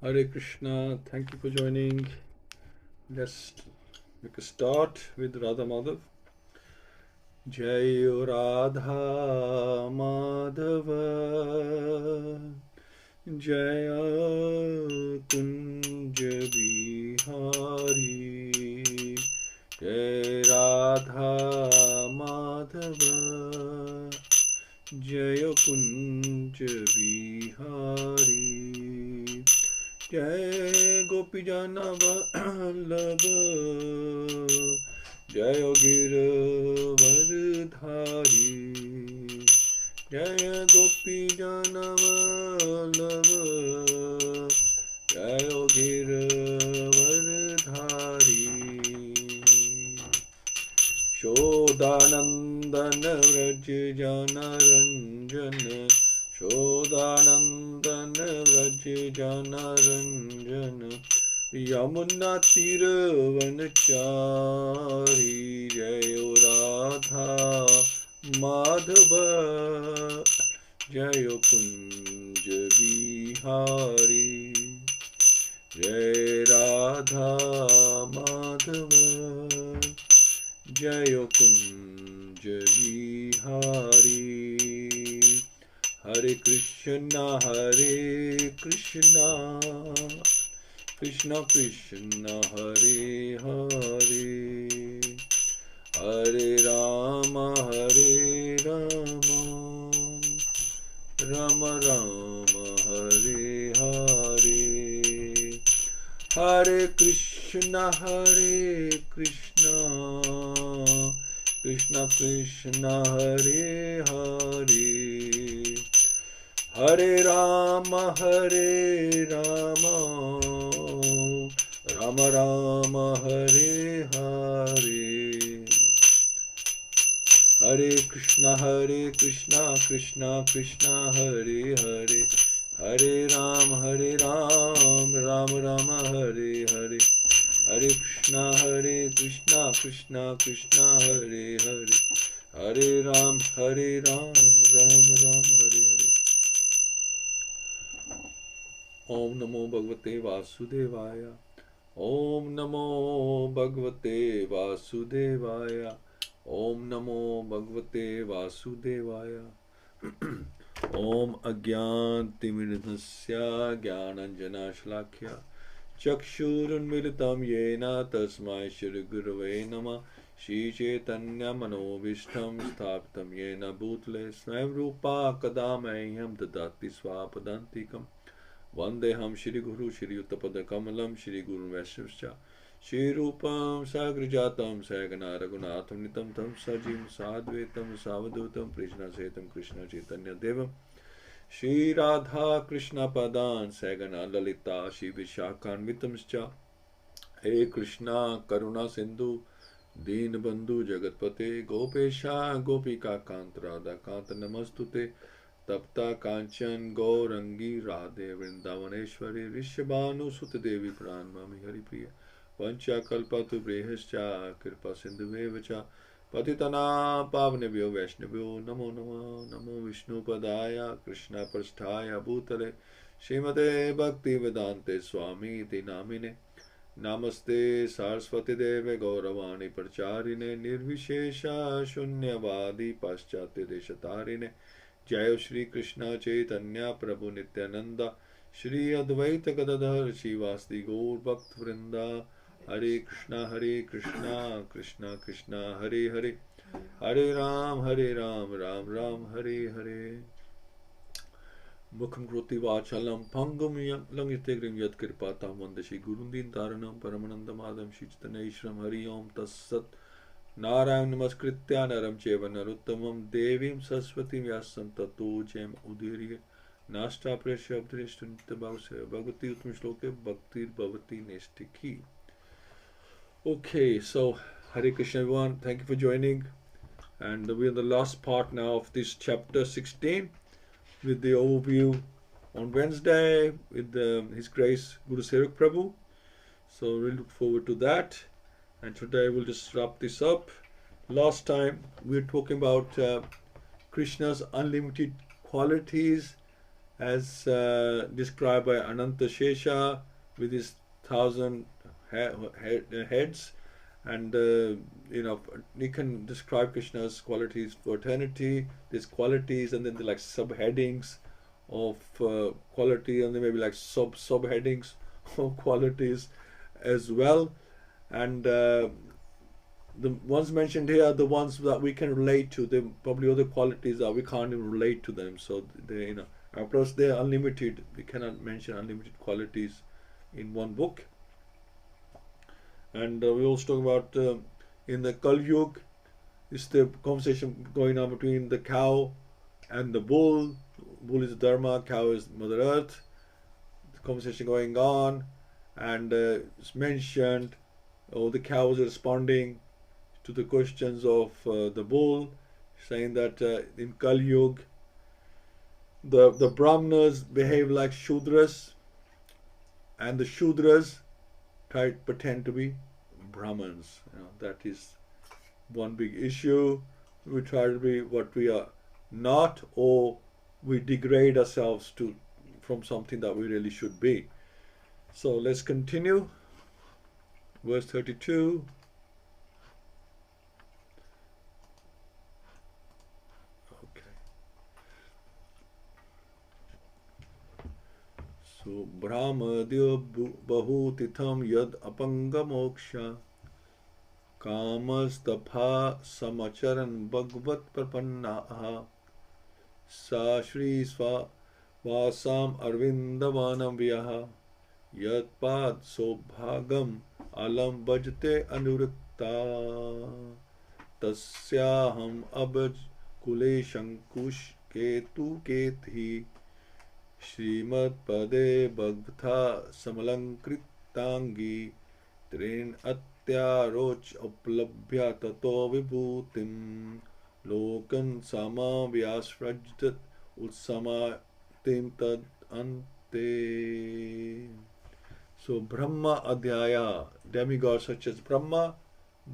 Hare Krishna, thank you for joining. Let's make a start with Radha Madhav. Jai Radha Madhava Jaya Kunj Bihari Jai Radha Madhava Jaya Kunj Bihari Jai Gopijana Vallabha Jai Giravardhari Jai Gopijana Vallabha Jai Giravardhari Shodhanandana Vraj Jana Ranjana Shodhanandana Vraj Jana Ranjana Yamuna Tiravanachari Jayo Radha Madhava Jayo Kunja Bihari Jai Radha Madhava Jayo Kunja Bihari Hare Krishna Krishna Krishna Hare Hare Hare Rama Rama Rama Hare Hare Hare Krishna Krishna Krishna Hare Hare Hare Rama Rama Rama Hare Hare Hare Krishna Krishna Krishna Hare Hare Hare Rama Rama Rama Hare Hare Hare Krishna Krishna Krishna Hare Hare Hare Ram Ram Hare Hare Om Namo Bhagavate Vasudevaya Om Namo Bhagavate Vasudevaya Om Namo Bhagavate Vasudevaya Om Agyantimirnasya Gyananjana Shlakya Chakshurunmilitam Yena Tasmai Shri Gurave Nama Shri Chaitanya Manobishtam Sthapitam Yena Bhutle Swayam Rupa Kadamahyam Dadati Swapadantikam Vandeham Shri Guru Shri Uttapada Kamalam Shri Guru Vaishnavascha Shri Rupam Sagrijatam Sagana Raghunatham Nitam Tam Sajim Sadvetam Savadutam Prishna Setam Krishna Chaitanya Devam Shri Radha Krishna Padan Sagana Lalita Shri Vishakhan Mitamscha He Krishna Karuna Sindhu Deen Bandhu Jagatpate Gopesha Gopika Kant Radha Kant Namastute Tapta Kanchan Gaurangi Radhe Vrindavaneshwari Rishabhanu Sutadevi Pranmami Haripriya Vancha Kalpatu Brehascha Kirpa Sindhuvevacha Patitana Pavnebhyo Vaishnavyo Namo Namo Vishnu Padaya Krishna Prasthaya Bhutale Śrīmate Bhaktivedanta Swami Iti Namine Namaste Saraswati Deve Gauravani Pracharine Nirvishesha Shunyavadi Paschatya Deshatarine Jayo Shri Krishna Chaitanya Prabhu Nityananda Shri Advaita Gadadhar Shivasti Gaur Bhakt Vrinda Hare Krishna Krishna Krishna Hare Hare Hare Ram Ram Ram Hare Hare Mukham Kroti Vachalam Pangam Langitegrim Yat Kirpatam Vandashi Gurundin Taranam Paramanandam Adam Shichatana Ishram Hari Om Tassat Narayan Namaskritya Naram Cheva Naruttamam Devim Saraswati Vyasam Tato Jem Udirye Nashta Presha Abdrishtunita Bhavasya Bhagavati Uttam Shloke Bhaktir Bhavati Nestikhi. Okay, so Hare Krishna everyone, thank you for joining. And we're in the last part now of this chapter 16 with the overview on Wednesday with His Grace Guru Sevak Prabhu. So we look forward to that. And today we'll just wrap this up. Last time we were talking about Krishna's unlimited qualities as described by Ananta Shesha with his 1,000 heads, and you can describe Krishna's qualities for eternity. There's qualities, and then there like subheadings of quality, and then maybe like subheadings of qualities as well. And the ones mentioned here are the ones that we can relate to. There probably other qualities that we can't even relate to them. So they, of course, they're unlimited. We cannot mention unlimited qualities in one book. And we also talk about in the Kali Yuga, is the conversation going on between the cow and the bull. Bull is Dharma, cow is Mother Earth. The conversation going on, and it's mentioned, the cow is responding to the questions of the bull, saying that in Kali Yuga, the Brahmanas behave like Shudras, and the Shudras try to pretend to be Brahmins. That is one big issue. We try to be what we are not, or we degrade ourselves from something that we really should be. So let's continue. Verse 32. So Brahmadyo bahutitham yad apanga moksha kamastapha samacharan bhagavat prapannaha sa shri sva vasam arvindavanam vyaha yad pad sobhagam alam bhajte anurukta tasyaham abaj kule shankush ketu kethi Śrīmad-Bhāgavatam Study Trin Atyaroch Uplabhya Tato Vibhutim Lokan Sama Vyasrajdat Utsama Tim Tad Ante. So Brahma Adhyaya, demigods such as Brahma,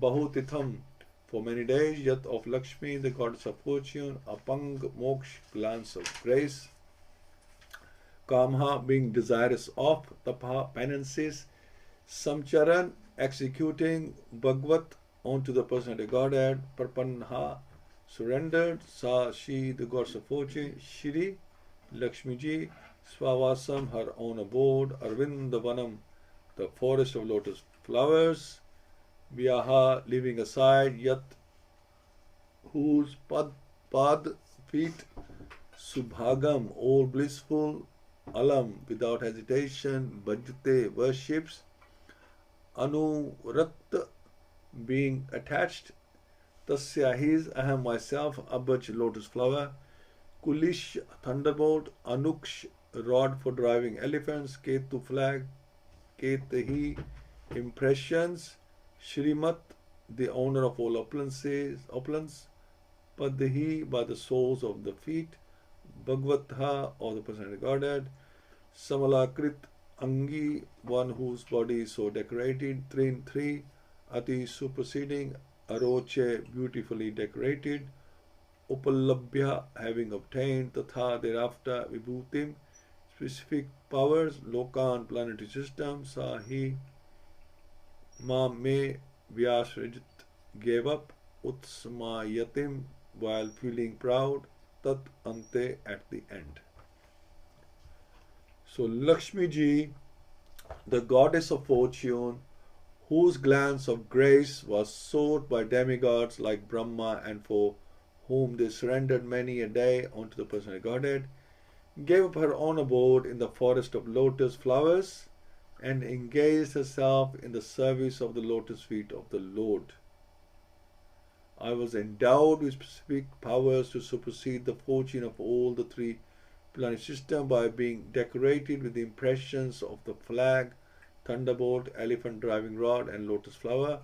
Bahutitham, for many days, Yat of Lakshmi, the goddess of fortune, Apang Moksh, glance of grace, Kamha, being desirous of, Tapha, penances, Samcharan, executing, Bhagavat, onto the personality Godhead, Prapanha, surrendered, Sa, she, the goddess of fortune, Shri, Lakshmi ji, Swavasam, her own abode, Arvindavanam, the forest of lotus flowers, Vyaha, leaving aside, Yat, whose pad, feet, Subhagam, all blissful, Alam, without hesitation, Bhajate, worships, Anurakta, being attached, Tasya, his, Aham, myself, Abhaj, lotus flower, Kulish, thunderbolt, Anuksh, rod for driving elephants, Ketu, flag, Ketehi, impressions, Shrimat, the owner of all opulence, Padhi, by the soles of the feet, Bhagavata, or the personality Godhead, Samalakrit, Angi, one whose body is so decorated, Trin, three, Ati, superseding, Aroche, beautifully decorated, Upalabhya, having obtained, Tatha, thereafter, Vibhutim, specific powers, Lokan, planetary system, Sahi, Ma me Vyasrajit, gave up, Utsmayatim, while feeling proud, Tat ante, at the end. So Lakshmi ji, the goddess of fortune, whose glance of grace was sought by demigods like Brahma, and for whom they surrendered many a day unto the personal Godhead, gave up her own abode in the forest of lotus flowers and engaged herself in the service of the lotus feet of the Lord. I was endowed with specific powers to supersede the fortune of all the three planet system by being decorated with the impressions of the flag, thunderbolt, elephant driving rod, and lotus flower,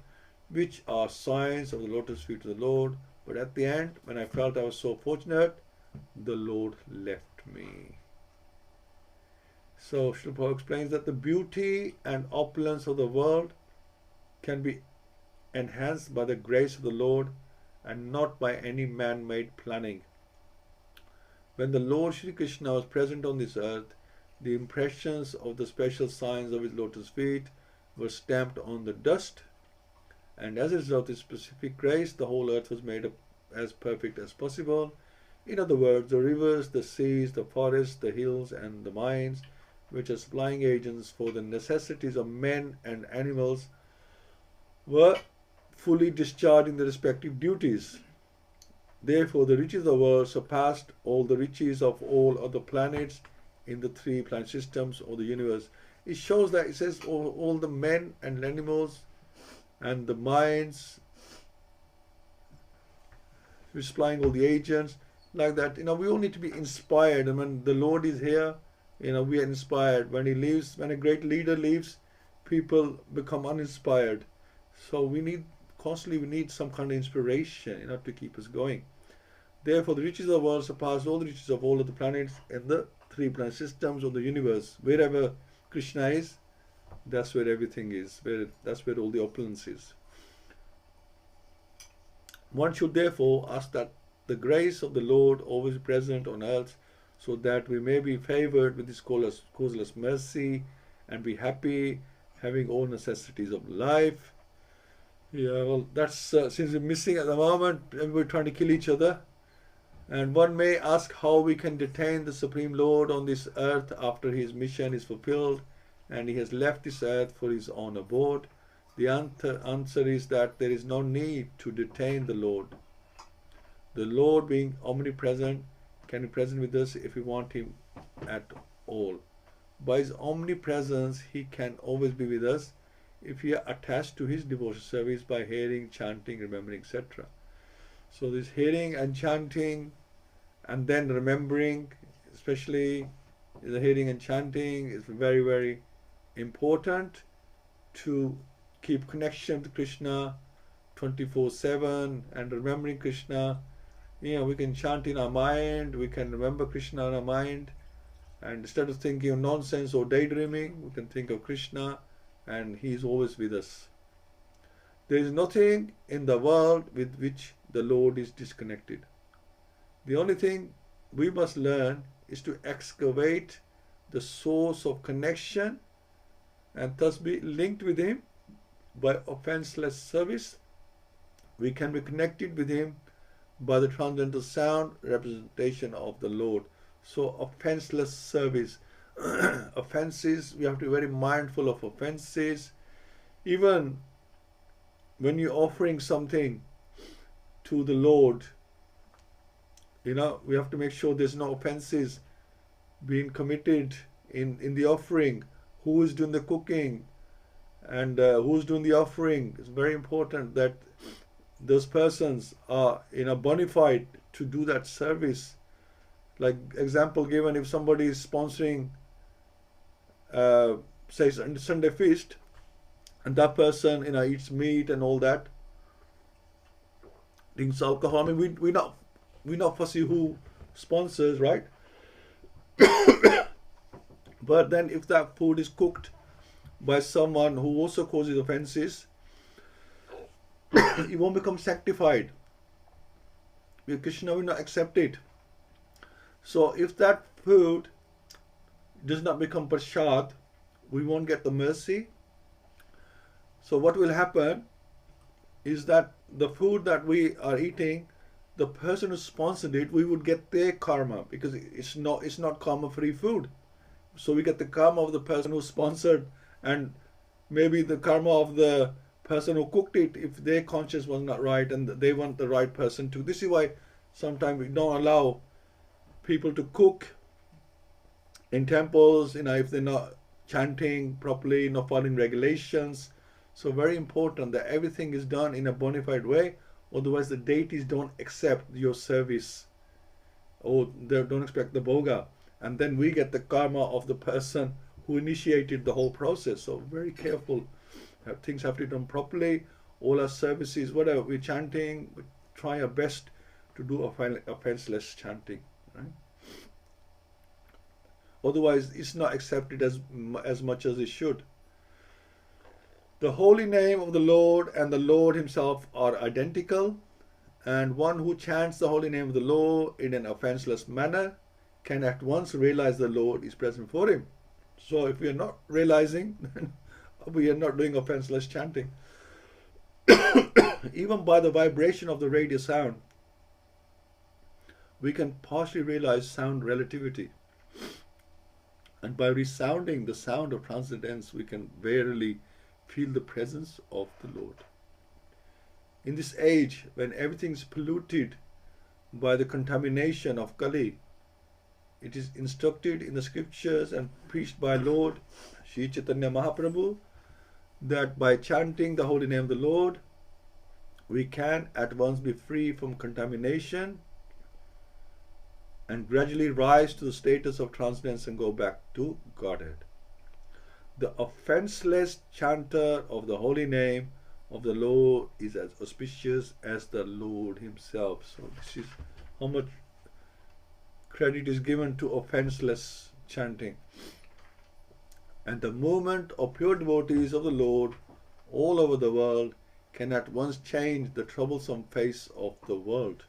which are signs of the lotus feet of the Lord. But at the end, when I felt I was so fortunate, the Lord left me. So Srila Prabhupada explains that the beauty and opulence of the world can be enhanced by the grace of the Lord and not by any man-made planning. When the Lord Shri Krishna was present on this earth, the impressions of the special signs of his lotus feet were stamped on the dust, and as a result of this specific grace, the whole earth was made up as perfect as possible. In other words, the rivers, the seas, the forests, the hills, and the mines, which are supplying agents for the necessities of men and animals, were fully discharging their respective duties. Therefore, the riches of the world surpassed all the riches of all other planets in the three planet systems of the universe. It shows that it says all the men and animals and the minds, supplying all the agents, like that. We all need to be inspired. And when the Lord is here, we are inspired. When he leaves, when a great leader leaves, people become uninspired. So we need some kind of inspiration, to keep us going. Therefore, the riches of the world surpass all the riches of all of the planets in the three planet systems of the universe. Wherever Krishna is, that's where everything is. That's where all the opulence is. One should therefore ask that the grace of the Lord always be present on earth, so that we may be favored with his causeless mercy and be happy, having all necessities of life. Yeah, well, that's seems to be missing at the moment. Everybody trying to kill each other. And one may ask how we can detain the Supreme Lord on this earth after his mission is fulfilled and he has left this earth for his own abode. The answer is that there is no need to detain the Lord. The Lord, being omnipresent, can be present with us if we want him at all. By his omnipresence, he can always be with us if we are attached to his devotional service by hearing, chanting, remembering, etc. So this hearing and chanting and then remembering, especially the hearing and chanting, is very, very important to keep connection to Krishna 24/7 and remembering Krishna. We can chant in our mind, we can remember Krishna in our mind, and instead of thinking of nonsense or daydreaming, we can think of Krishna, and he is always with us. There is nothing in the world with which the Lord is disconnected. The only thing we must learn is to excavate the source of connection and thus be linked with him by offenseless service. We can be connected with him by the transcendental sound representation of the Lord. So offenseless service. Offenses, we have to be very mindful of offenses. Even when you're offering something to the Lord, we have to make sure there's no offenses being committed in the offering. Who is doing the cooking and who's doing the offering? It's very important that those persons are bona fide to do that service. Like example given, if somebody is sponsoring say Sunday feast, and that person eats meat and all that, drinks alcohol. We're not fussy who sponsors, right? But then if that food is cooked by someone who also causes offenses, it won't become sanctified. Because Krishna will not accept it. So if that food does not become prasad, we won't get the mercy. So what will happen is that the food that we are eating, the person who sponsored it, we would get their karma, because it's not karma-free food. So we get the karma of the person who sponsored, and maybe the karma of the person who cooked it if their conscience was not right and they want the right person to. This is why sometimes we don't allow people to cook in temples, if they're not chanting properly, not following regulations. So very important that everything is done in a bona fide way, otherwise the deities don't accept your service, or they don't expect the bhoga, and then we get the karma of the person who initiated the whole process. So very careful. Things have to be done properly. All our services, whatever we're chanting, we try our best to do offenseless chanting, right? Otherwise, it's not accepted as much as it should. The holy name of the Lord and the Lord himself are identical, and one who chants the holy name of the Lord in an offenseless manner can at once realize the Lord is present for him. So if we are not realizing, then we are not doing offenseless chanting. Even by the vibration of the radio sound, we can partially realize sound relativity. And by resounding the sound of transcendence, we can verily feel the presence of the Lord. In this age, when everything is polluted by the contamination of Kali, it is instructed in the scriptures and preached by Lord Sri Chaitanya Mahaprabhu that by chanting the holy name of the Lord, we can at once be free from contamination and gradually rise to the status of transcendence and go back to Godhead. The offenseless chanter of the holy name of the Lord is as auspicious as the Lord himself. So this is how much credit is given to offenseless chanting. And the movement of pure devotees of the Lord all over the world can at once change the troublesome face of the world.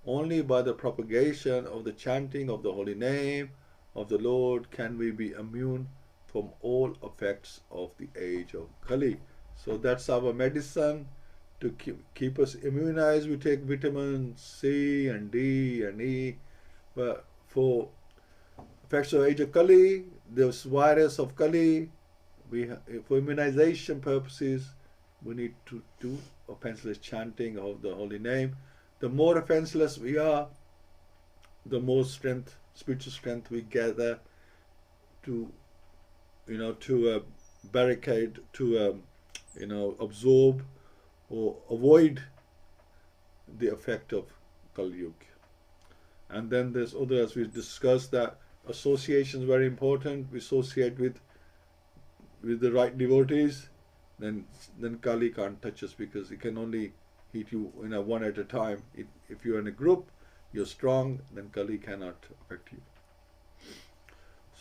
Only by the propagation of the chanting of the holy name of the Lord can we be immune from all effects of the age of Kali. So that's our medicine to keep us immunized. We take vitamins C and D and E, but for effects of age of Kali, this virus of Kali, for immunization purposes, we need to do offenseless chanting of the holy name. The more offenseless we are, the more strength, spiritual strength we gather to, barricade, to, absorb or avoid the effect of Kali Yuga. And then there's other, as we discussed, that association is very important. We associate with the right devotees, then Kali can't touch us, because it can only hit you one at a time. If you're in a group, you're strong, then Kali cannot affect you.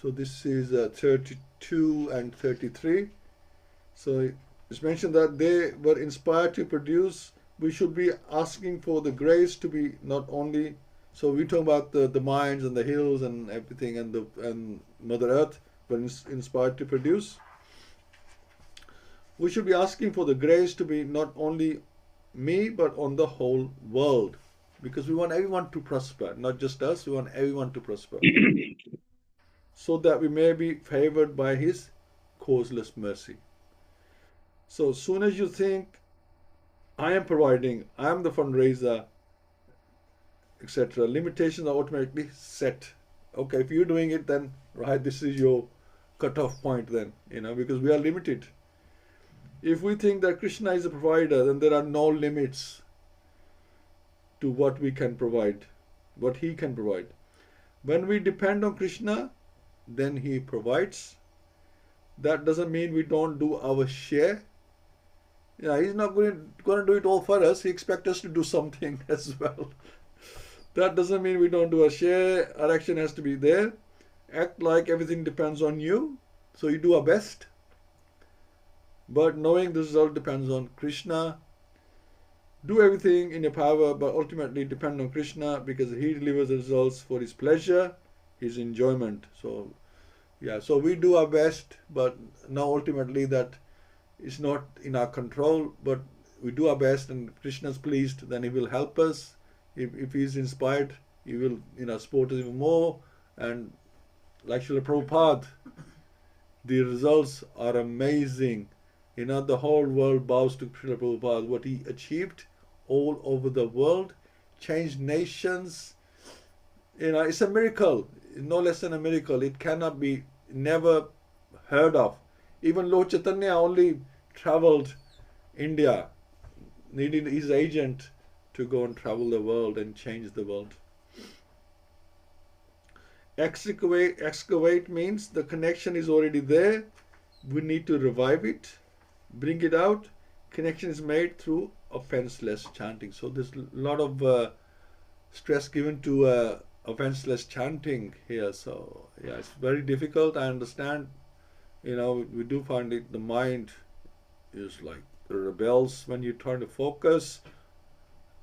So this is 32 and 33. So it's mentioned that they were inspired to produce. We should be asking for the grace to be not only. So we talk about the mines and the hills and everything, and Mother Earth were inspired to produce. We should be asking for the grace to be not only me, but on the whole world, because we want everyone to prosper, not just us. We want everyone to prosper, so that we may be favored by His causeless mercy. So as soon as you think, I am providing, I am the fundraiser, etc., limitations are automatically set. Okay, if you're doing it, then right, this is your cutoff point then, because we are limited. If we think that Krishna is a provider, then there are no limits to what we can provide, what He can provide. When we depend on Krishna, then He provides. That doesn't mean we don't do our share. He's not going to do it all for us. He expects us to do something as well. That doesn't mean we don't do our share. Our action has to be there. Act like everything depends on you. So you do our best. But knowing the result depends on Krishna. Do everything in your power, but ultimately depend on Krishna, because He delivers the results for His pleasure, His enjoyment. So we do our best, but now ultimately that is not in our control, but we do our best, and Krishna is pleased, then He will help us. If He is inspired, He will support us even more. And like Srila Prabhupada, the results are amazing. The whole world bows to Srila Prabhupada. What he achieved all over the world, changed nations. It's a miracle, no less than a miracle. It cannot be never heard of. Even Lord Chaitanya only traveled India, needed his agent to go and travel the world and change the world. Excavate means the connection is already there. We need to revive it, bring it out. Connection is made through offenseless chanting. So there's a lot of stress given to offenseless chanting here. So it's very difficult. I understand. We do find it. The mind is like rebels when you're trying to focus.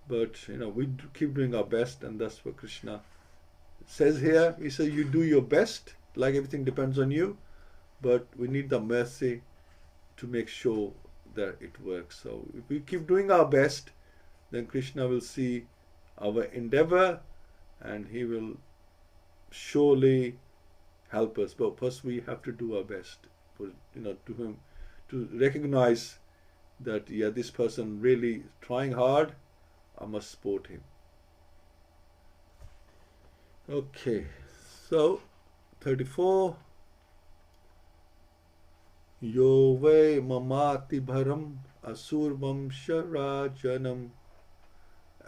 But we keep doing our best, and that's what Krishna says here, he says you do your best, like everything depends on you, but we need the mercy to make sure that it works. So if we keep doing our best, then Krishna will see our endeavor and he will surely help us. But first we have to do our best for, to him, to recognize that this person really trying hard, I must support him. Okay, so 34. Yo ve mamati bharam asur vamsha rajanam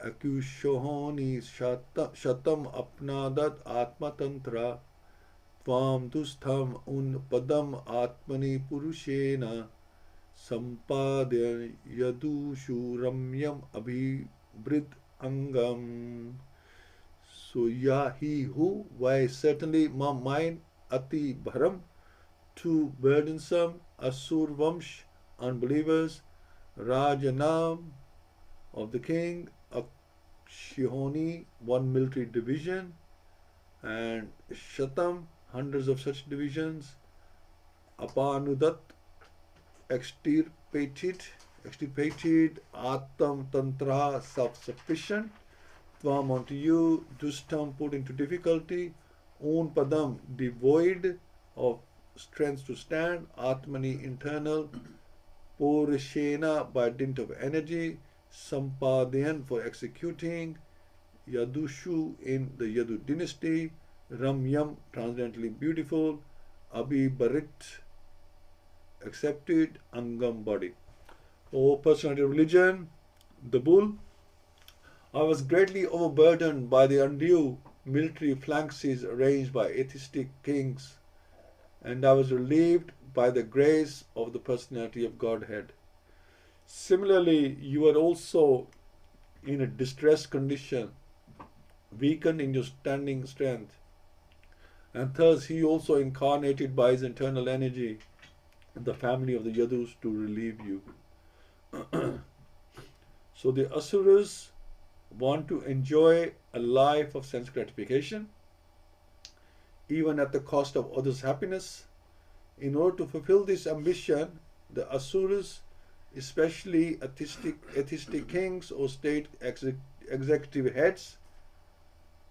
akushohoni shatam apnadat atmatantra tvam dustham un padam atmani purushena sampadya yadushu ramyam abhibrid angam. So he who, why certainly mine ati bharam, too burdensome, asur vamsh, unbelievers, rajanam, of the king, akshihoni, one military division, and shatam, hundreds of such divisions, apanudat, extirpated, atam tantra, self-sufficient, tvam unto you, dustam, put into difficulty, un padam, devoid of strength to stand, atmani, internal, purishena, by dint of energy, sampadyan, for executing, yadushu, in the Yadu dynasty, ramyam, transcendently beautiful, abhibarit, accepted, angam, body. O personality of religion, the bull, I was greatly overburdened by the undue military phalanxes arranged by atheistic kings, and I was relieved by the grace of the personality of Godhead. Similarly, you are also in a distressed condition, weakened in your standing strength, and thus he also incarnated by his internal energy in the family of the Yadus to relieve you. So the Asuras want to enjoy a life of sense gratification, even at the cost of others' happiness. In order to fulfill this ambition, the Asuras, especially atheistic kings or state executive heads,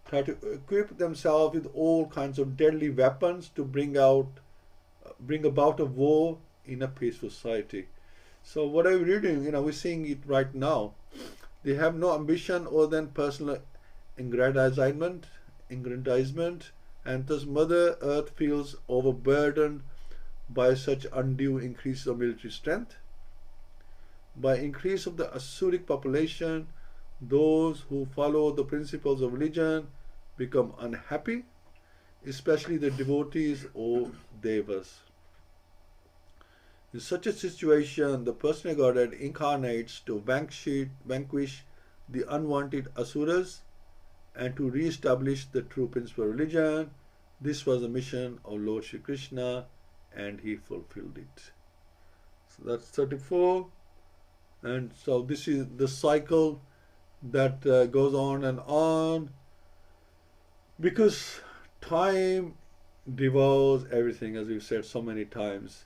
try to equip themselves with all kinds of deadly weapons to bring about a war in a peaceful society. So what are we reading? We're seeing it right now. They have no ambition other than personal aggrandizement, and thus Mother Earth feels overburdened by such undue increase of military strength. By increase of the Asuric population, those who follow the principles of religion become unhappy, especially the devotees or devas. In such a situation, the personal Godhead incarnates to vanquish the unwanted Asuras and to re-establish the true principle of religion. This was the mission of Lord Shri Krishna, and he fulfilled it. So that's 34. And so this is the cycle that goes on and on, because time devours everything, as we've said so many times.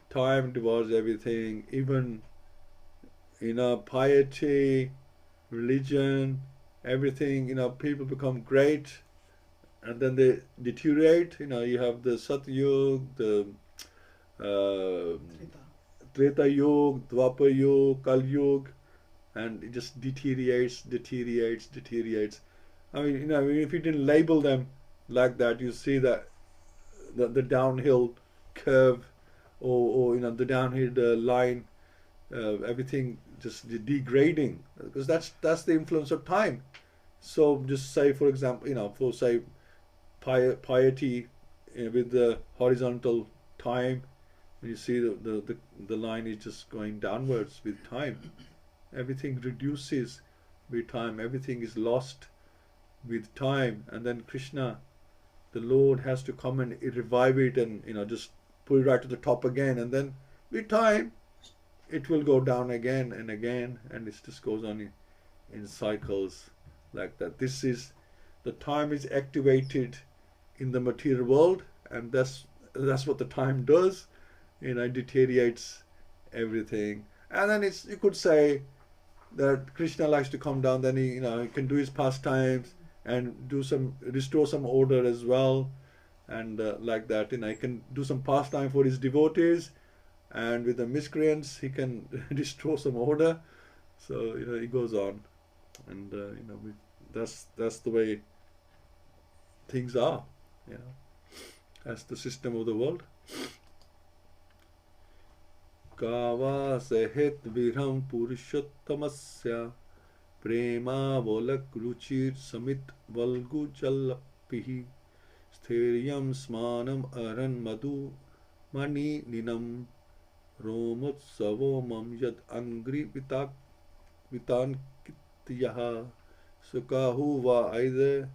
Time devours everything, even piety, religion, everything. People become great and then they deteriorate. You have the Satyug, the Treta Yuga, Dwapar Yuga, Kal Yuga, and it just deteriorates. I mean, if you didn't label them like that, you see that the downhill curve or the downhill line, everything just degrading, because that's the influence of time. So just say, for example, for say piety with the horizontal time, when you see the line is just going downwards with time. Everything reduces with time. Everything is lost with time. And then Krishna, the Lord, has to come and revive it and just put it right to the top again. And then with time, it will go down again and again, and it just goes on in cycles like that. This is the time is activated in the material world, and that's what the time does. It deteriorates everything. And then you could say that Krishna likes to come down, then he can do his pastimes and restore some order as well, and like that. He can do some pastime for his devotees, and with the miscreants he can restore some order. So it goes on, and that's the way things are. That's the system of the world. Kava sehet virham purushottamasya prema volak ruchir samit valgu jalapihi sthiriyam smanam aran madhu mani ninam romotsavo mam yad angri vitan kityaha sukahu va either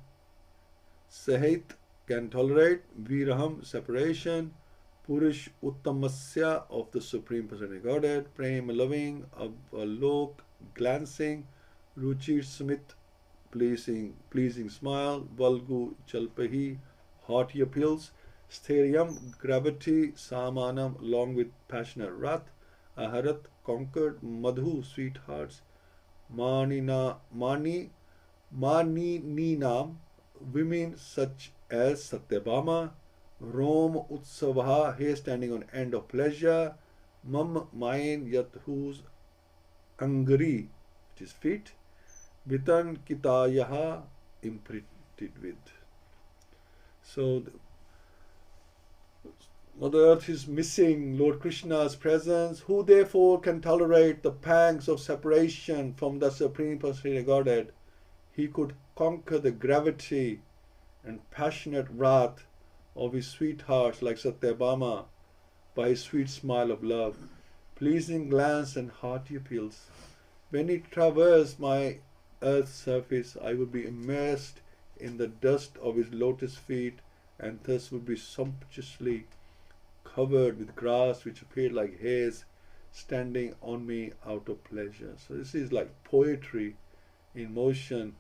sehet can tolerate viraham separation, Purush Uttamasya of the Supreme Personality of Godhead, Prem loving, Avalok glancing, Ruchir Smith pleasing smile, Valgu Chalpahi haughty appeals, Stheriam gravity, Samanam along with passionate wrath, Aharat conquered, Madhu sweethearts, Mani Ninam women such as Satyabhama, Rom Utsavaha, hair standing on end of pleasure, Mam Mayan Yat whose Angari, which is feet, Vitan Kitayaha, imprinted with. So Mother Earth is missing Lord Krishna's presence, who therefore can tolerate the pangs of separation from the Supreme Personality of Godhead. He could conquer the gravity and passionate wrath of his sweethearts like Satyabhama by his sweet smile of love, pleasing glance and hearty appeals. When he traversed my earth's surface, I would be immersed in the dust of his lotus feet, and thus would be sumptuously covered with grass which appeared like hairs standing on me out of pleasure. So this is like poetry in motion.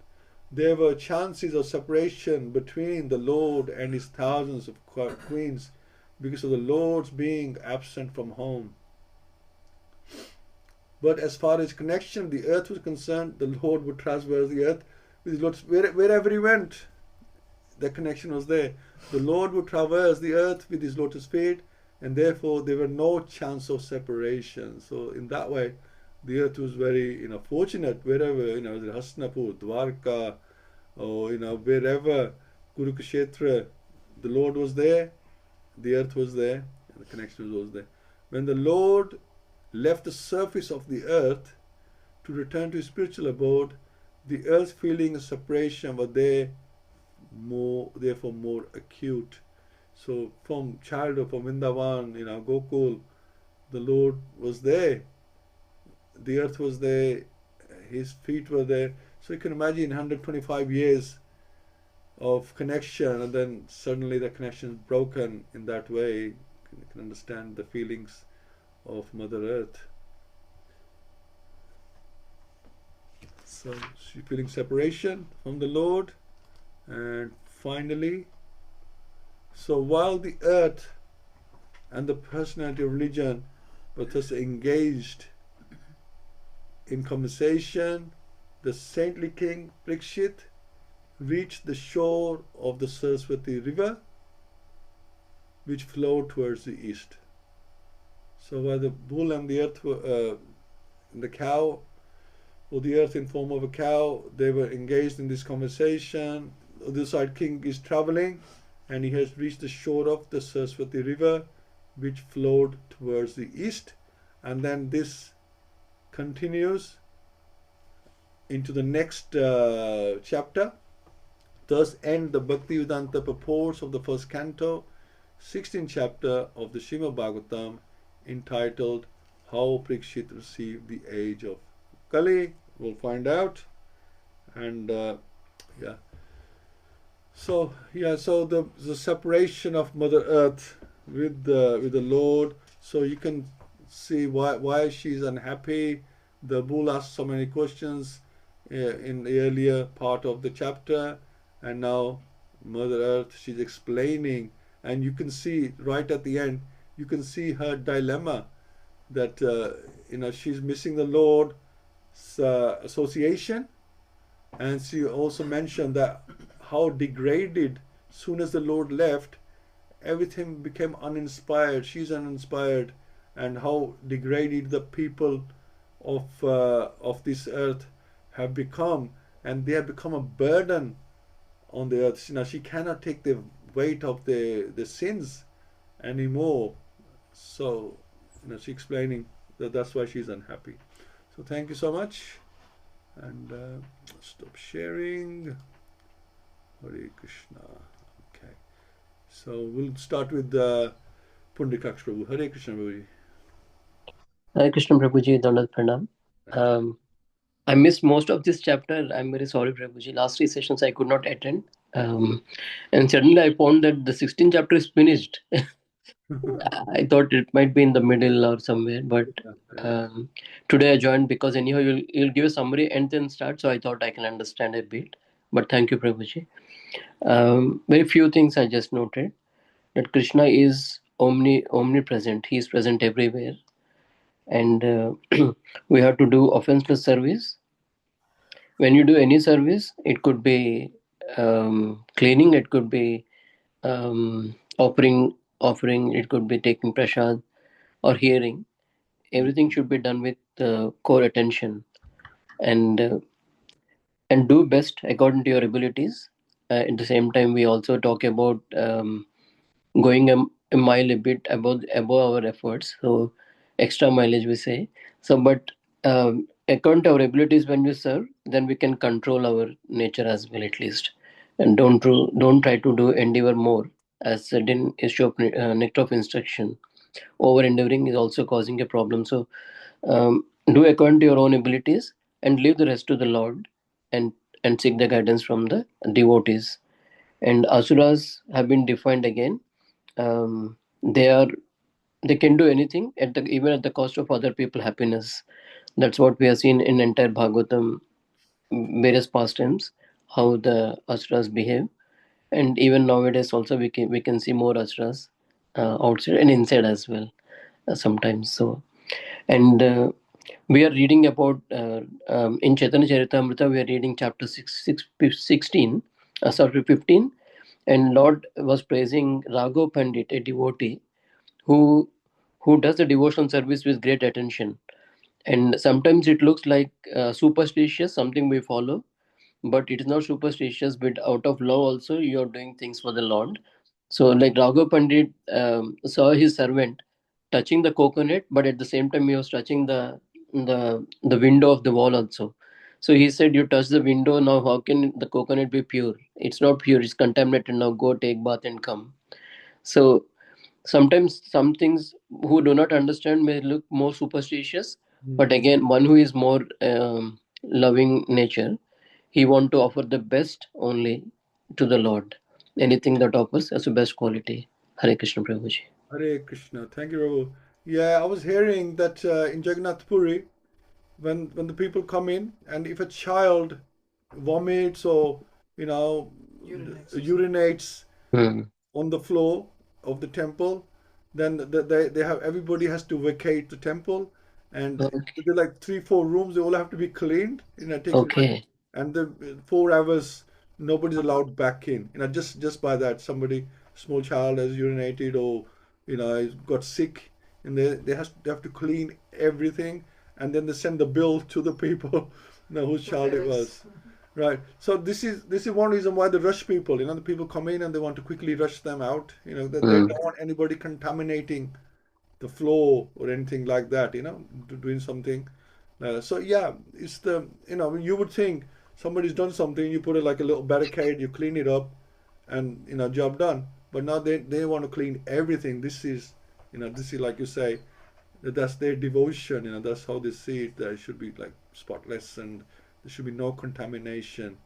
There were chances of separation between the Lord and his thousands of queens because of the Lord's being absent from home. But as far as connection of the earth was concerned, the Lord would traverse the earth with his lotus. Wherever he went, the connection was there. The Lord would traverse the earth with his lotus feet, and therefore there were no chance of separation. So in that way, the earth was very, fortunate. Wherever, Hastinapur, Dwarka, or wherever, Kurukshetra, the Lord was there, the earth was there, and the connection was there. When the Lord left the surface of the earth to return to his spiritual abode, the earth's feeling of separation were therefore more acute. So from childhood, from Vrindavan, Gokul, the Lord was there. The earth was there, his feet were there. So you can imagine 125 years of connection, and then suddenly the connection is broken in that way. You can understand the feelings of Mother Earth. So she's feeling separation from the Lord. And finally, so while the earth and the personality of religion were thus engaged in conversation, the saintly king Parikshit reached the shore of the Saraswati river, which flowed towards the east. So while the bull and the earth were, the cow, or the earth in form of a cow, they were engaged in this conversation. The other side king is traveling, and he has reached the shore of the Saraswati river, which flowed towards the east. And then this continues into the next chapter. Thus end the Bhaktivedanta purports of the first canto, 16th chapter of the Śrīmad-Bhāgavatam, entitled How Parikshit Received the Age of Kali. We'll find out. And so the separation of Mother Earth with the Lord. So you can see why she's unhappy. The bull asked so many questions in the earlier part of the chapter, And now Mother Earth, she's explaining, and you can see right at the end, you can see her dilemma that she's missing the Lord's association, and she also mentioned that how degraded soon as the Lord left, everything became uninspired. She's uninspired, and how degraded the people of this earth have become, and they have become a burden on the earth. She cannot take the weight of the sins anymore. So she's explaining that that's why she's unhappy. So thank you so much, and stop sharing. Hare Krishna. Okay, so we'll start with Pundrikaksh Prabhu. Hare Krishna Prabhuji. Hare Krishna Prabhuji, Dandat Pranam. I missed most of this chapter. I'm very sorry, Prabhuji. Last 3 sessions I could not attend. And suddenly I found that the 16th chapter is finished. I thought it might be in the middle or somewhere, but today I joined because anyhow you'll give a summary and then start, so I thought I can understand a bit. But thank you, Prabhuji. Very few things I just noted, that Krishna is omnipresent. He is present everywhere, and we have to do offenseless service. When you do any service, it could be cleaning, it could be offering, it could be taking prasad or hearing. Everything should be done with core attention, and and do best according to your abilities. At the same time, we also talk about going a mile a bit above our efforts, so extra mileage we say. So but according to our abilities, when we serve, then we can control our nature as well, at least, and don't try to do endeavor more, as said in issue of nectar of instruction. Over endeavoring is also causing a problem. So do according to your own abilities and leave the rest to the Lord, and seek the guidance from the devotees. And asuras have been defined again. They can do anything even at the cost of other people happiness. That's what we have seen in entire Bhagavatam, various pastimes, how the asuras behave. And even nowadays also we can see more asuras outside and inside as well, sometimes. So, and we are reading about in Chaitanya Charitamrita, we are reading chapter 16, 15, and Lord was praising Raghav Pandit, a devotee who does the devotional service with great attention. And sometimes it looks like superstitious, something we follow, but it is not superstitious, but out of love also you are doing things for the Lord. So like Raghav Pandit saw his servant touching the coconut, but at the same time he was touching the window of the wall also. So he said, you touch the window, now how can the coconut be pure? It's not pure, it's contaminated, now go take bath and come. So sometimes some things who do not understand may look more superstitious, but again, one who is more loving nature, he want to offer the best only to the Lord. Anything that offers as the best quality. Hare Krishna Prabhuji. Hare Krishna. Thank you, Prabhu. Yeah, I was hearing that in Jagannath Puri, when the people come in, and if a child vomits or urinates Hmm. on the floor of the temple, then they have everybody has to vacate the temple, and Okay. there are like 3 4 rooms. They all have to be cleaned. It takes Okay. and the 4 hours nobody's allowed back in. Just by that, somebody small child has urinated or has got sick, and they have to clean everything, and then they send the bill to the people whose child it was. Right. So this is one reason why they rush people. The people come in and they want to quickly rush them out. That they Hmm. don't want anybody contaminating the floor or anything like that. Doing something. So yeah, it's you would think somebody's done something, you put it like a little barricade, you clean it up, and job done. But now they want to clean everything. This is like you say, that's their devotion. That's how they see it. That it should be like spotless, and there should be no contamination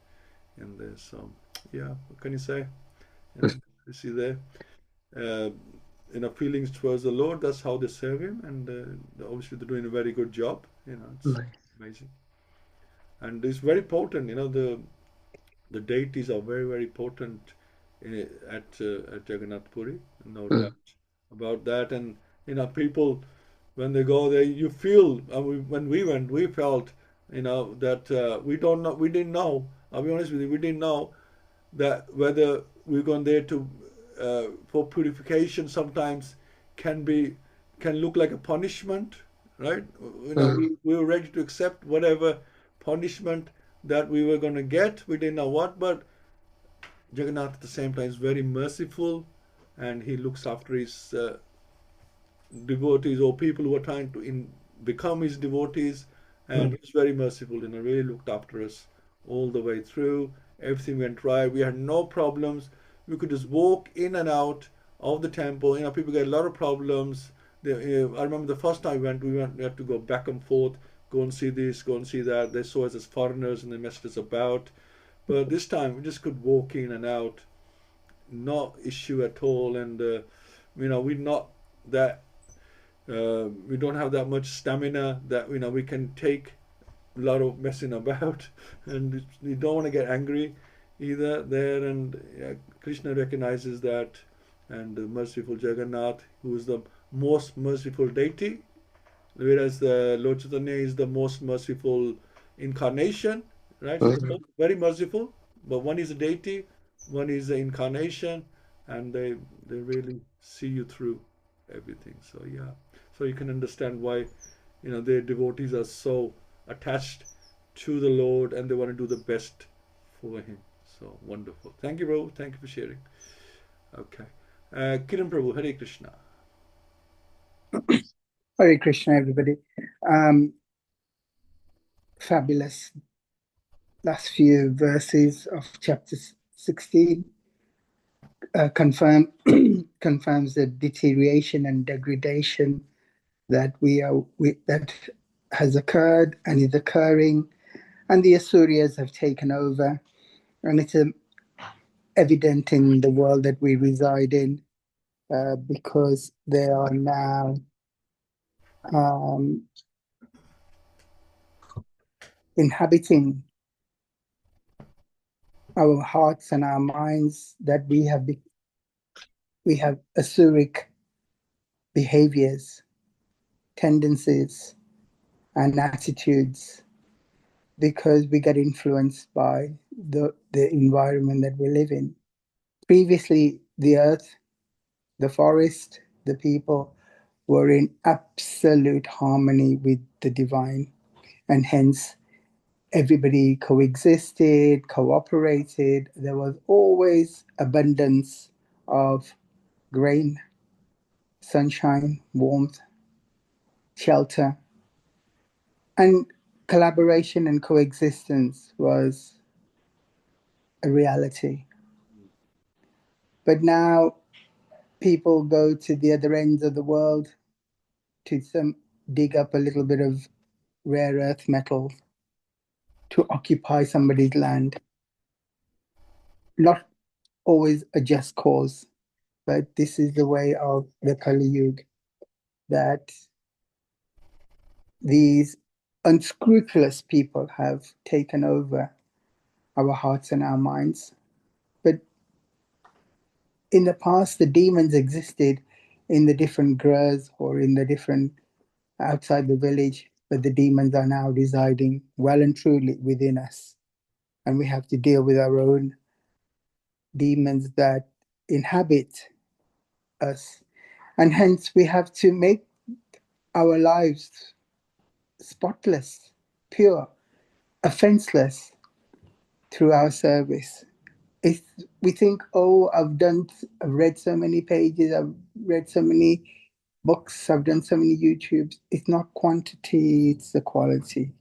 in there. So yeah, what can you say? You see there. Uh, Feelings towards the Lord. That's how they serve Him, and obviously they're doing a very good job. It's Nice. amazing, and it's very potent. The The deities are very, very potent at Jagannath Puri, no Mm. doubt about that. And people when they go there, you feel. When we went, we felt, that we didn't know. I'll be honest with you, we didn't know that whether we're going there to for purification. Sometimes can be can look like a punishment, right? Mm. We were ready to accept whatever punishment that we were going to get. We didn't know what, but Jagannath at the same time is very merciful, and he looks after his devotees or people who are trying to become his devotees, and Mm. he's very merciful. Really looked after us all the way through. Everything went right. We had no problems. We could just walk in and out of the temple. People get a lot of problems. I remember the first time we had to go back and forth, go and see this, go and see that. They saw us as foreigners and they messed us about. But this time we just could walk in and out, no issue at all. And we're not that we don't have that much stamina that we can take a lot of messing about, and we don't want to get angry either there. And Krishna recognizes that, and the merciful Jagannath, who is the most merciful deity, whereas the Lord Chaitanya is the most merciful incarnation, right? So they're Mm. both very merciful, but one is a deity, one is the incarnation, and they really see you through everything. So yeah, so you can understand why their devotees are so attached to the Lord, and they want to do the best for Him. So wonderful. Thank you, Prabhu. Thank you for sharing. Okay, Kiran Prabhu, Hare Krishna. Hare Krishna, everybody. Um, Fabulous. Last few verses of chapter 16 confirms the deterioration and degradation that that has occurred and is occurring, and the Asuryas have taken over, and it's evident in the world that we reside in, because they are now um, inhabiting our hearts and our minds, that we have Asuric behaviors, tendencies, and attitudes, because we get influenced by the environment that we live in. Previously, the earth, the forest, the people were in absolute harmony with the divine, and hence everybody coexisted, cooperated. There was always abundance of grain, sunshine, warmth, shelter, and collaboration and coexistence was a reality. But now people go to the other ends of the world to dig up a little bit of rare earth metal to occupy somebody's land. Not always a just cause, but this is the way of the Kali Yuga, that these unscrupulous people have taken over our hearts and our minds. But in the past, the demons existed in the different grahs or in the different outside the village, but the demons are now residing well and truly within us. And we have to deal with our own demons that inhabit us. And hence, we have to make our lives spotless, pure, offenseless through our service. If we think, oh, I've read so many pages, I've read so many books, I've done so many YouTubes, it's not quantity, it's the quality.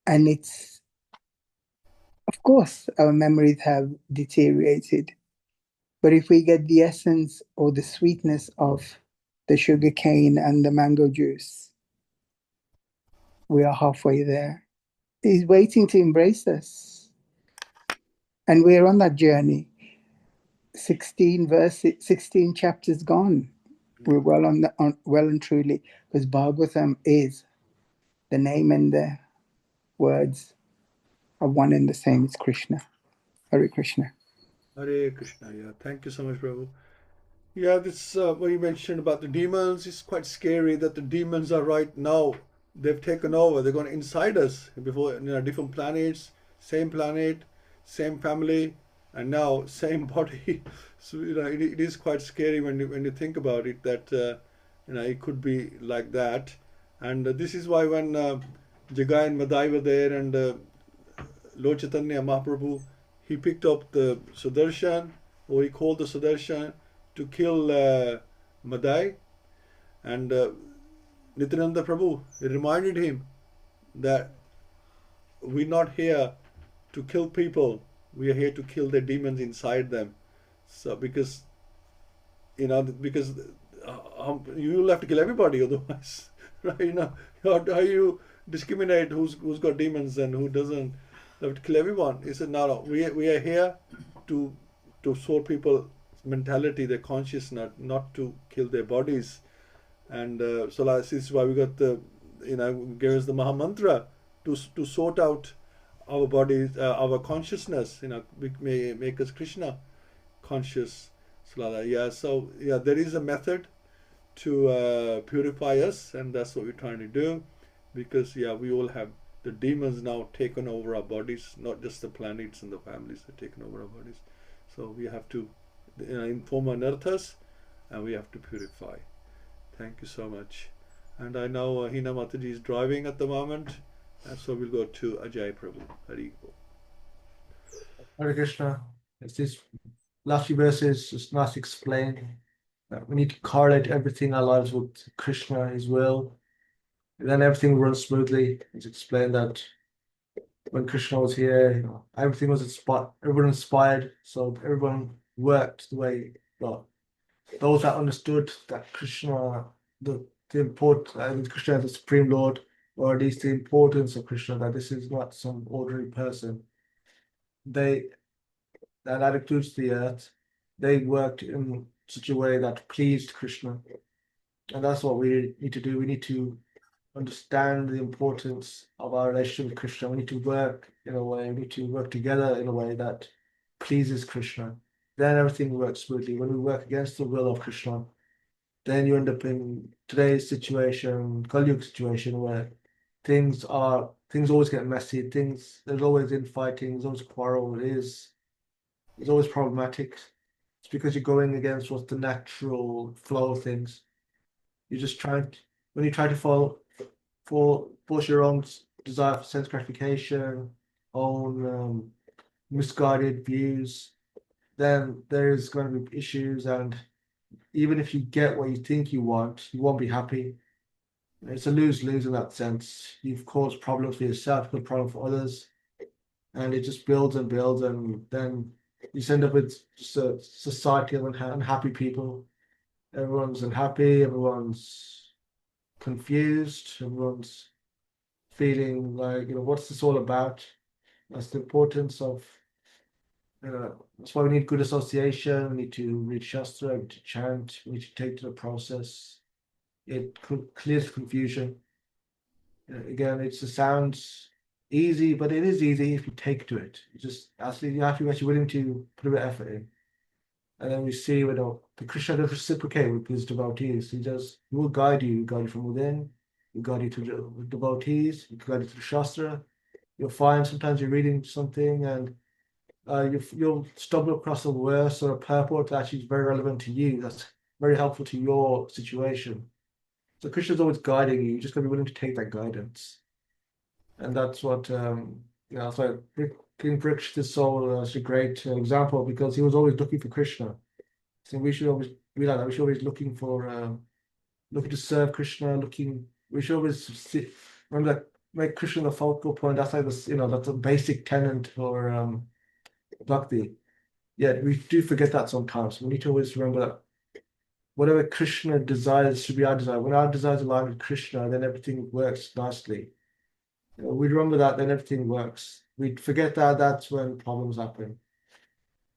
And it's, of course, our memories have deteriorated. But if we get the essence or the sweetness of the sugar cane and the mango juice, we are halfway there. He's waiting to embrace us. And we're on that journey. 16 chapters gone. We're well and truly, because Bhagavatam is the name and the words are one and the same as Krishna. Hare Krishna. Hare Krishna. Yeah, thank you so much, Prabhu. Yeah, this what you mentioned about the demons is quite scary. That the demons are right now. They've taken over. They're going inside us. Before, different planets, same planet, same family, and now same body. So it is quite scary when you think about it. That it could be like that. And this is why when Jagai and Madai were there, and Lord Chaitanya Mahaprabhu, he picked up the Sudarshan, or he called the Sudarshan to kill Madai, and Nityananda Prabhu, he reminded him that we're not here to kill people, we are here to kill the demons inside them. So because you'll have to kill everybody otherwise, right? How you discriminate who's got demons and who doesn't? You have to kill everyone. He said, no, we are here to sort people mentality, their consciousness, not to kill their bodies. And so this is why we got the, gave us the Maha Mantra to sort out our bodies, our consciousness, make us Krishna conscious. So there is a method to purify us, and that's what we're trying to do, because we all have the demons now taken over our bodies, not just the planets and the families have taken over our bodies. So we have to inform anarthas, and we have to purify. Thank you so much. And I know Hina Mataji is driving at the moment, and so we'll go to Ajay Prabhu. Hari Bol. Hare Krishna. It's these last few verses just nice to explain that we need to correlate everything in our lives with Krishna, His will. And then everything runs smoothly. It's explained that when Krishna was here, everything was inspired, everyone inspired, so everyone worked the way those that understood that Krishna, the Krishna as the Supreme Lord, or at least the importance of Krishna, that this is not some ordinary person. That includes the earth. They worked in such a way that pleased Krishna. And that's what we need to do. We need to understand the importance of our relationship with Krishna. We need to work in a way, we need to work together in a way that pleases Krishna. Then everything works smoothly. When we work against the will of Krishna, then you end up in today's situation, Kali Yuga situation, where things always get messy. There's always infighting, there's always quarrel. It's always problematic. It's because you're going against what's the natural flow of things. You're just when you try to force your own desire for sense gratification, own misguided views, then there's going to be issues, and even if you get what you think you want, you won't be happy. It's a lose-lose in that sense. You've caused problems for yourself, caused problems for others, and it just builds and builds, and then you end up with just a society of unhappy people. Everyone's unhappy, everyone's confused, everyone's feeling like, what's this all about? That's the importance of, that's why we need good association. We need to read Shastra, we need to chant, we need to take to the process. It clears confusion. Again, it just sounds easy, but it is easy if you take to it. You have to be actually willing to put a bit of effort in. And then we see the Krishna does reciprocate with his devotees. He will guide you. He'll guide you from within. He'll guide you to the devotees. He'll guide you to the Shastra. You'll find sometimes you're reading something and you'll stumble across a verse or a purport that actually is very relevant to you. That's very helpful to your situation. So Krishna's always guiding you. You just got to be willing to take that guidance. And that's what, so King Parikshit is a great example, because he was always looking for Krishna. So we should always be like that. We should always looking to serve Krishna. We should always remember that, make Krishna the focal point. That's like this, that's a basic tenet for bhakti. Yeah, we do forget that sometimes. We need to always remember that whatever Krishna desires should be our desire. When our desires align with Krishna, then everything works nicely. We remember that, then everything works. We forget that, that's when problems happen.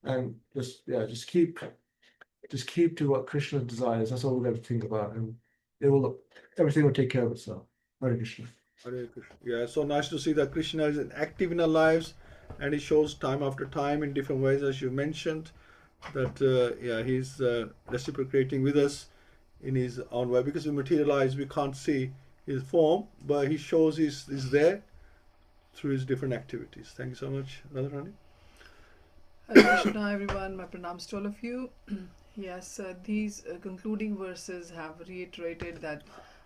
And just keep to what Krishna desires. That's all we have to think about, and everything will take care of itself. Hare Krishna. Hare Krishna. Yeah, so nice to see that Krishna is active in our lives, and he shows time after time in different ways, as you mentioned, that yeah, he's reciprocating with us in his own way. Because we materialize, we can't see his form, but he shows he's there through his different activities. Thank you so much, Radharani. Hare Krishna, everyone. My pranams to all of you. Yes, these concluding verses have reiterated that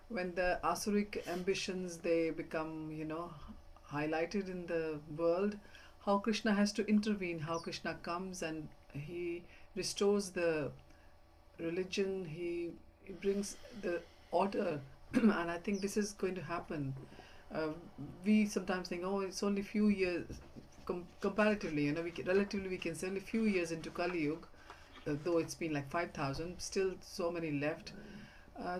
when the asuric ambitions they become, highlighted in the world, how Krishna has to intervene, how Krishna comes and he restores the religion, he brings the order, and I think this is going to happen. Uh, we sometimes think, oh, it's only few years, comparatively, relatively we can say only few years into Kali Yuga, though it's been like 5,000, still so many left.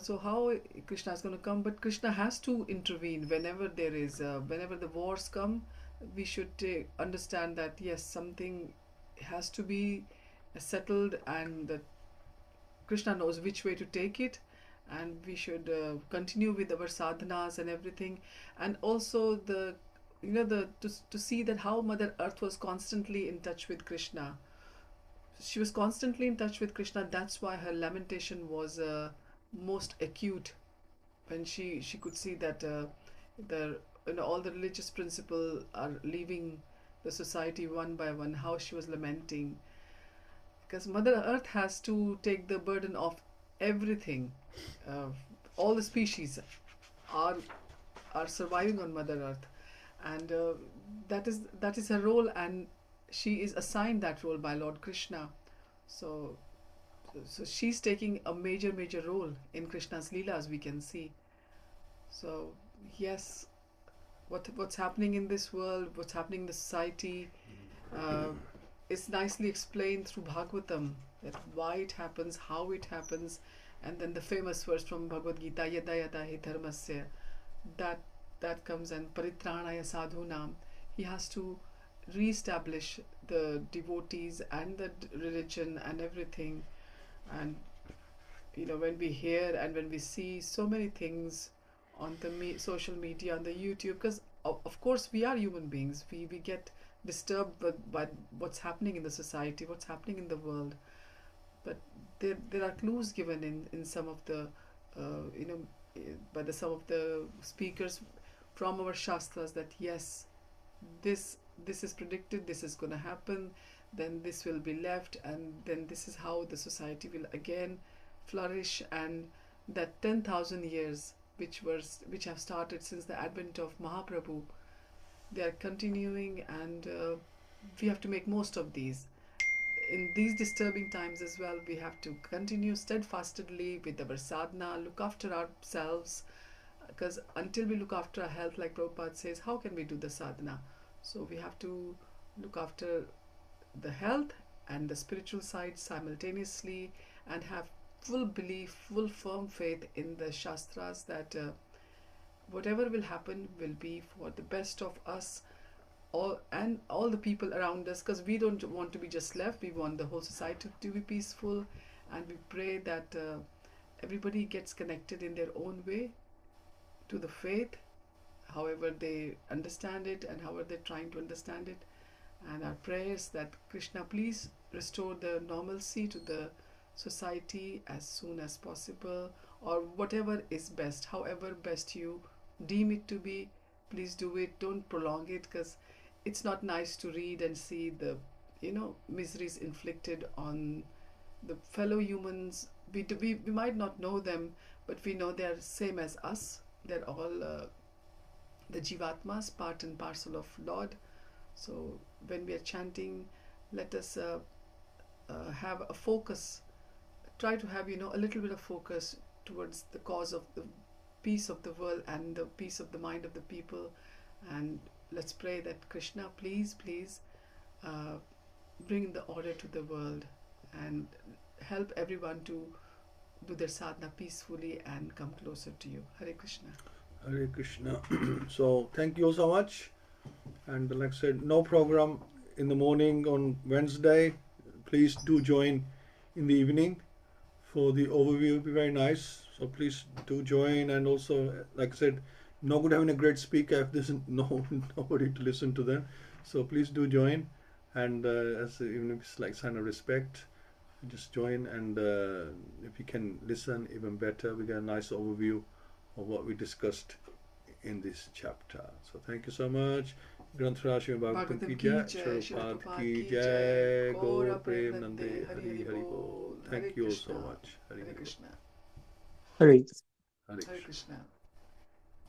So how Krishna is going to come? But Krishna has to intervene whenever there is, whenever the wars come. We should understand that yes, something has to be settled, and that Krishna knows which way to take it, and we should continue with our sadhanas and everything, and also to see that how Mother Earth was constantly in touch with Krishna. She was constantly in touch with Krishna. That's why her lamentation was most acute when she could see that the all the religious principles are leaving the society one by one. How she was lamenting, because Mother Earth has to take the burden of everything. Uh, all the species are surviving on Mother Earth, and that is her role, and she is assigned that role by Lord Krishna. So she's taking a major role in Krishna's Leelas, we can see. So yes, what's happening in this world, what's happening in the society, uh, is nicely explained through Bhagavatam, that why it happens, how it happens, and then the famous verse from Bhagavad-Gita, yada yada hi dharmasya, that comes, and paritranaya sadhunam. He has to re-establish the devotees and the religion and everything. And when we hear and when we see so many things on the social media, on the YouTube, because of course we are human beings, we get disturbed by what's happening in the society, what's happening in the world. But there are clues given in some of the by some of the speakers from our shastras, that yes, this is predicted, this is going to happen, then this will be left, and then this is how the society will again flourish. And that 10,000 years which have started since the advent of Mahaprabhu, they are continuing, and we have to make most of these. In these disturbing times as well, we have to continue steadfastly with our sadhana, look after ourselves, because until we look after our health, like Prabhupada says, how can we do the sadhana? So we have to look after the health and the spiritual side simultaneously, and have full belief, full firm faith in the shastras, that whatever will happen will be for the best of us and all the people around us, because we don't want to be just left, we want the whole society to be peaceful. And we pray that everybody gets connected in their own way to the faith, however they understand it and however they're trying to understand it. And our prayers that Krishna please restore the normalcy to the society as soon as possible, or whatever is best, however best you deem it to be, please do it, don't prolong it, because it's not nice to read and see the miseries inflicted on the fellow humans. We might not know them, but we know they're same as us. They're all the jivatmas, part and parcel of Lord. So when we are chanting, let us have a focus, try to have a little bit of focus towards the cause of the peace of the world and the peace of the mind of the people. And let's pray that Krishna please bring the order to the world and help everyone to do their sadhana peacefully and come closer to you. Hare Krishna. Hare Krishna. So thank you so much. And like I said, no program in the morning on Wednesday. Please do join in the evening for the overview. It will be very nice. So please do join. And also, like I said, no good having a great speaker if there's nobody to listen to them. So please do join, and even if it's like sign of respect, just join, and if you can listen, even better. We get a nice overview of what we discussed in this chapter. So thank you so much. Granthra Śrīmad-Bhāgavatam ki jai, Srila Prabhupada ki jai, Gaur Prem Nande, Hari Hari Bol. Thank you all so much. Hari Hare Hari Bol. Krishna. Hare Hare Hare Krishna. Krishna.